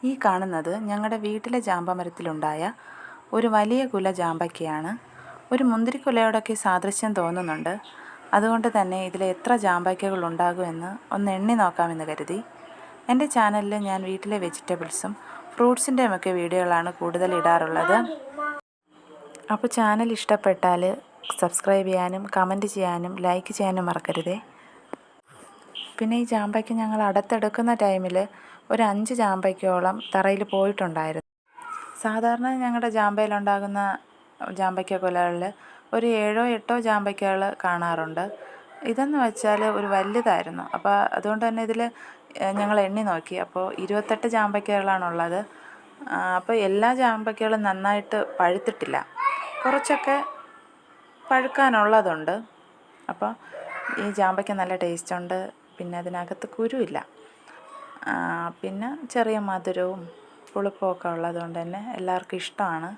ഈ കാണുന്നത് ഞങ്ങളുടെ വീട്ടിലെ ജാമ്പമരത്തിലുണ്ടായ ഒരു വലിയ കുല ജാമ്പയ്ക്കയാണ്. ഒരു മുന്തിരിക്കുലയോടൊക്കെ സാദൃശ്യം തോന്നുന്നുണ്ട്. അതുകൊണ്ട് തന്നെ ഇതിൽ എത്ര ജാമ്പയ്ക്കകൾ ഉണ്ടാകുമെന്ന് ഒന്ന് എണ്ണി നോക്കാമെന്ന് കരുതി. എൻ്റെ ചാനലിൽ ഞാൻ വീട്ടിലെ വെജിറ്റബിൾസും ഫ്രൂട്ട്സിൻ്റെയുമൊക്കെ വീഡിയോകളാണ് കൂടുതൽ ഇടാറുള്ളത്. അപ്പോൾ ചാനൽ ഇഷ്ടപ്പെട്ടാൽ സബ്സ്ക്രൈബ് ചെയ്യാനും കമൻറ്റ് ചെയ്യാനും ലൈക്ക് ചെയ്യാനും മറക്കരുതേ. പിന്നെ ഈ ജാമ്പയ്ക്ക ഞങ്ങൾ അടുത്തെടുക്കുന്ന ടൈമിൽ ഒരു 5 ജാമ്പയ്ക്കയോളം തറയിൽ പോയിട്ടുണ്ടായിരുന്നു. സാധാരണ ഞങ്ങളുടെ ജാമ്പയിലുണ്ടാകുന്ന ജാമ്പയ്ക്ക കുലകളിൽ ഒരു 7-8 ജാമ്പയ്ക്കകൾ കാണാറുണ്ട്. ഇതെന്ന് വെച്ചാൽ ഒരു വലുതായിരുന്നു. അപ്പോൾ അതുകൊണ്ട് തന്നെ ഇതിൽ ഞങ്ങൾ എണ്ണി നോക്കി. അപ്പോൾ 28 ജാമ്പയ്ക്കകളാണുള്ളത്. അപ്പോൾ എല്ലാ ജാമ്പയ്ക്കകളും നന്നായിട്ട് പഴുത്തിട്ടില്ല, കുറച്ചൊക്കെ പഴുക്കാനുള്ളതുണ്ട്. അപ്പോൾ ഈ ജാമ്പയ്ക്ക നല്ല ടേസ്റ്റുണ്ട്. പിന്നെ അതിനകത്ത് കുരുവില്ല. പിന്നെ ചെറിയ മധുരവും പുളിപ്പുമൊക്കെ ഉള്ളതുകൊണ്ട് തന്നെ എല്ലാവർക്കും ഇഷ്ടമാണ്.